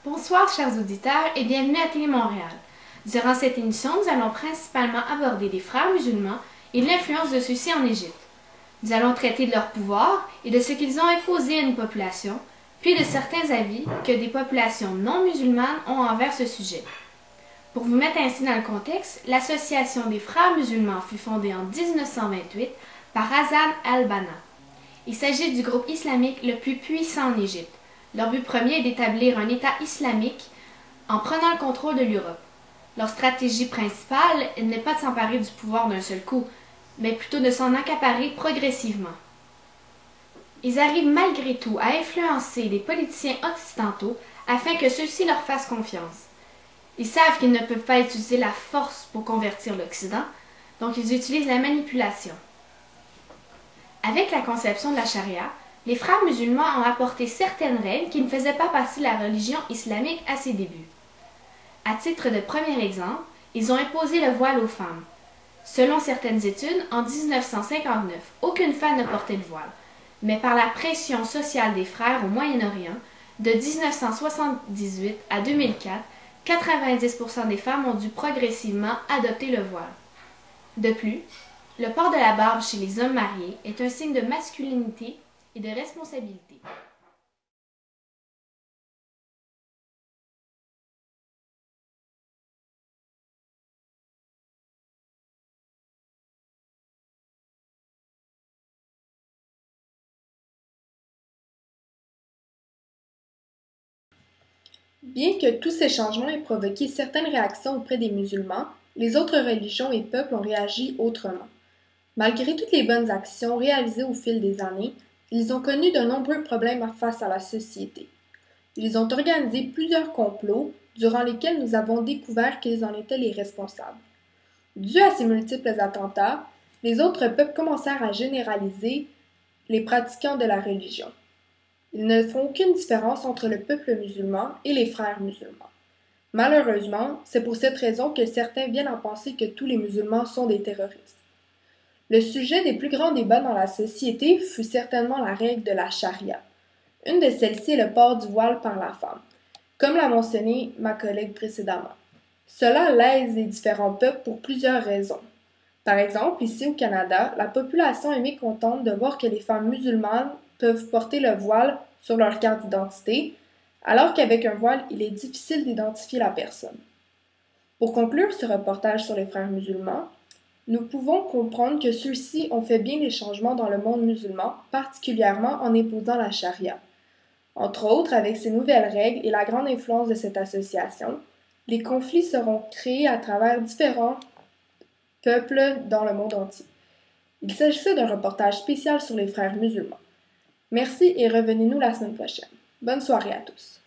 Bonsoir chers auditeurs et bienvenue à Télé Montréal. Durant cette émission, nous allons principalement aborder les frères musulmans et l'influence de ceux-ci en Égypte. Nous allons traiter de leur pouvoir et de ce qu'ils ont imposé à une population, puis de certains avis que des populations non musulmanes ont envers ce sujet. Pour vous mettre ainsi dans le contexte, l'association des frères musulmans fut fondée en 1928 par Hassan al-Banna. Il s'agit du groupe islamique le plus puissant en Égypte. Leur but premier est d'établir un État islamique en prenant le contrôle de l'Europe. Leur stratégie principale n'est pas de s'emparer du pouvoir d'un seul coup, mais plutôt de s'en accaparer progressivement. Ils arrivent malgré tout à influencer les politiciens occidentaux afin que ceux-ci leur fassent confiance. Ils savent qu'ils ne peuvent pas utiliser la force pour convertir l'Occident, donc ils utilisent la manipulation. Avec la conception de la charia, les frères musulmans ont apporté certaines règles qui ne faisaient pas partie de la religion islamique à ses débuts. À titre de premier exemple, ils ont imposé le voile aux femmes. Selon certaines études, en 1959, aucune femme ne portait le voile, mais par la pression sociale des frères au Moyen-Orient, de 1978 à 2004, 90% des femmes ont dû progressivement adopter le voile. De plus, le port de la barbe chez les hommes mariés est un signe de masculinité et de responsabilité. Bien que tous ces changements aient provoqué certaines réactions auprès des musulmans, les autres religions et peuples ont réagi autrement. Malgré toutes les bonnes actions réalisées au fil des années, ils ont connu de nombreux problèmes face à la société. Ils ont organisé plusieurs complots durant lesquels nous avons découvert qu'ils en étaient les responsables. Dû à ces multiples attentats, les autres peuples commencèrent à généraliser les pratiquants de la religion. Ils ne font aucune différence entre le peuple musulman et les frères musulmans. Malheureusement, c'est pour cette raison que certains viennent à penser que tous les musulmans sont des terroristes. Le sujet des plus grands débats dans la société fut certainement la règle de la charia. Une de celles-ci est le port du voile par la femme, comme l'a mentionné ma collègue précédemment. Cela lèse les différents peuples pour plusieurs raisons. Par exemple, ici au Canada, la population est mécontente de voir que les femmes musulmanes peuvent porter le voile sur leur carte d'identité, alors qu'avec un voile, il est difficile d'identifier la personne. Pour conclure ce reportage sur les frères musulmans, nous pouvons comprendre que ceux-ci ont fait bien des changements dans le monde musulman, particulièrement en imposant la charia. Entre autres, avec ces nouvelles règles et la grande influence de cette association, les conflits seront créés à travers différents peuples dans le monde entier. Il s'agissait d'un reportage spécial sur les frères musulmans. Merci et revenez-nous la semaine prochaine. Bonne soirée à tous.